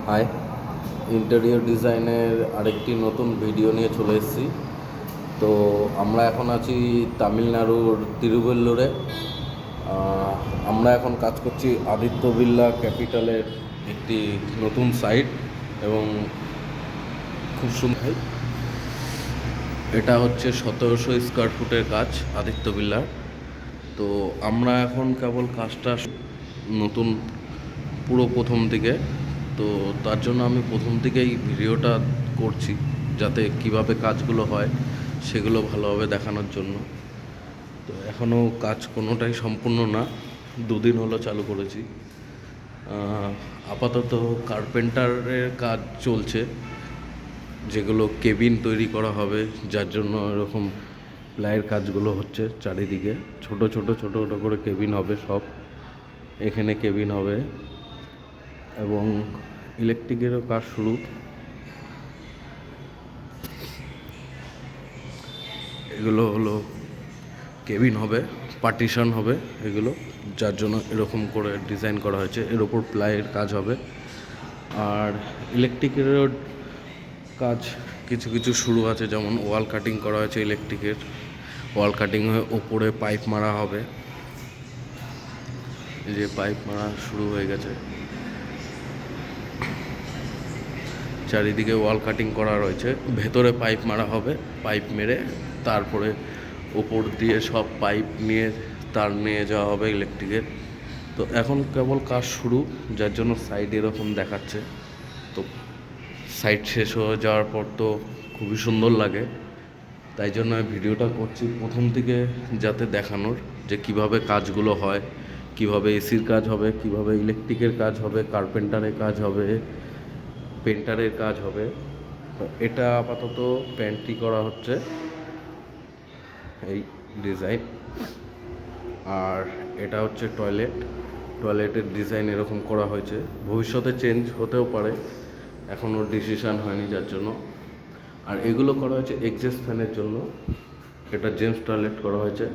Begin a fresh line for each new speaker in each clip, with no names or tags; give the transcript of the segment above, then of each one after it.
High, interior ডিজাইনের আরেকটি নতুন ভিডিও নিয়ে চলে এসেছি। তো আমরা এখন আছি তামিলনাড়ুর তিরুভেল্লুরে। আমরা এখন কাজ করছি আদিত্য বিড়লা ক্যাপিটালের একটি নতুন সাইট এবং খুব সুন্দর। এটা হচ্ছে 1700 স্কোয়ার ফুটের কাজ আদিত্য বিড়লার। তো আমরা এখন কেবল কাজটা নতুন পুরো প্রথম থেকে, তো তার জন্য আমি প্রথম থেকেই ভিডিওটা করছি যাতে কিভাবে কাজগুলো হয় সেগুলো ভালোভাবে দেখানোর জন্য। তো এখনও কাজ কোনোটাই সম্পূর্ণ না, দুদিন হলো চালু করেছি। আপাতত কার্পেন্টারের কাজ চলছে, যেগুলো কেবিন তৈরি করা হবে, যার জন্য এরকম প্লাইয়ের কাজগুলো হচ্ছে চারিদিকে। ছোট ছোট ছোট ছোট করে কেবিন হবে, সব এখানে কেবিন হবে এবং ইলেকট্রিকেরও কাজ শুরু। এগুলো হলো কেবিন হবে, পার্টিশন হবে এগুলো, যার জন্য এরকম করে ডিজাইন করা হয়েছে। এর ওপর প্লাইয়ের কাজ হবে। আর ইলেকট্রিকেরও কাজ কিছু কিছু শুরু আছে, যেমন ওয়াল কাটিং করা হয়েছে ইলেকট্রিকের। ওয়াল কাটিং হয়ে ওপরে পাইপ মারা হবে, এই যে পাইপ মারা শুরু হয়ে গেছে। চারিদিকে ওয়াল কাটিং করা রয়েছে, ভেতরে পাইপ মারা হবে। পাইপ মেরে তারপরে ওপর দিয়ে সব পাইপ নিয়ে তার নিয়ে যাওয়া হবে ইলেকট্রিকের। তো এখন কেবল কাজ শুরু, যার জন্য সাইড এরকম দেখাচ্ছে। তো সাইড শেষ হয়ে যাওয়ার পর তো খুবই সুন্দর লাগে, তাই জন্য ভিডিওটা করছি প্রথম থেকে, যাতে দেখানোর যে কিভাবে কাজগুলো হয়, কিভাবে এসির কাজ হবে, কিভাবে ইলেকট্রিকের কাজ হবে, কার্পেন্টারের কাজ হবে, পেন্টারের কাজ হবে। এটা আপাতত পেন্টই করা হচ্ছে, এই ডিজাইন। আর এটা হচ্ছে টয়লেটের ডিজাইন এরকম করা হয়েছে। ভবিষ্যতে চেঞ্জ হতেও পারে, এখনও ডিসিশান হয়নি, যার জন্য। আর এগুলো করা হয়েছে এক্সজস্ট ফ্যানের জন্য। এটা জেন্টস টয়লেট করা হয়েছে,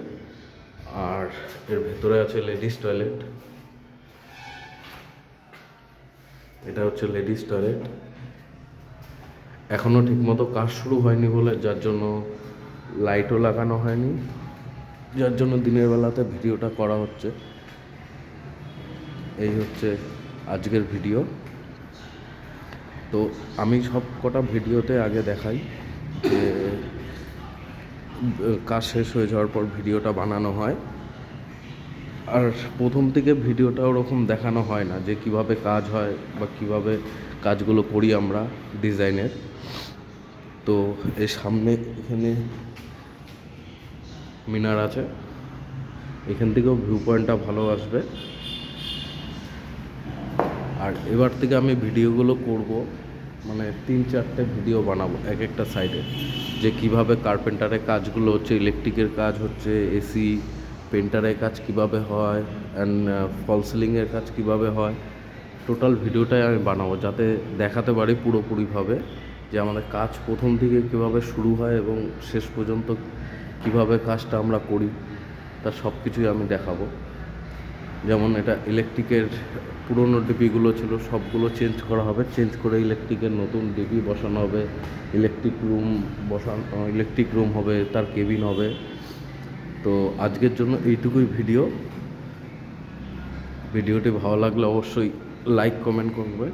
আর এর ভেতরে আছে লেডিস টয়লেট। এটা হচ্ছে লেডিস টয়লেট। এখনও ঠিকমতো কাজ শুরু হয়নি বলে, যার জন্য লাইটও লাগানো হয়নি, যার জন্য দিনের বেলাতে ভিডিওটা করা হচ্ছে। এই হচ্ছে আজকের ভিডিও। তো আমি সব কটা ভিডিওতে আগে দেখাই যে কাজ শেষ হয়ে যাওয়ার পর ভিডিওটা বানানো হয়। আর প্রথম থেকে ভিডিওটা ওরকম দেখানো হয় না, যে কিভাবে কাজ হয় বা কিভাবে কাজগুলো করি আমরা ডিজাইনের। তো এর সামনে এখানে মিনার আছে, এখান থেকেও ভিউ পয়েন্টটা ভালো আসবে। আর এবার থেকে আমি ভিডিওগুলো করব, মানে 3-4টে ভিডিও বানাবো এক একটা সাইডে, যে কিভাবে কার্পেন্টারের কাজগুলো হচ্ছে, ইলেকট্রিকের কাজ হচ্ছে, এসি পেন্টারের কাজ কিভাবে হয়, অ্যান্ড ফল সিলিংয়ের কাজ কিভাবে হয়। টোটাল ভিডিওটাই আমি বানাবো, যাতে দেখাতে পারি পুরোপুরিভাবে যে আমাদের কাজ প্রথম থেকে কীভাবে শুরু হয় এবং শেষ পর্যন্ত কিভাবে কাজটা আমরা করি, তার সব কিছুই আমি দেখাবো। যেমন এটা ইলেকট্রিকের পুরনো ডিপিগুলো ছিল, সবগুলো চেঞ্জ করা হবে, চেঞ্জ করে ইলেকট্রিকের নতুন ডিপি বসানো হবে। ইলেকট্রিক রুম হবে, তার কেবিন হবে। তো আজকের জন্য এইটুকুই ভিডিওটি ভালো লাগলে অবশ্যই লাইক কমেন্ট করবে।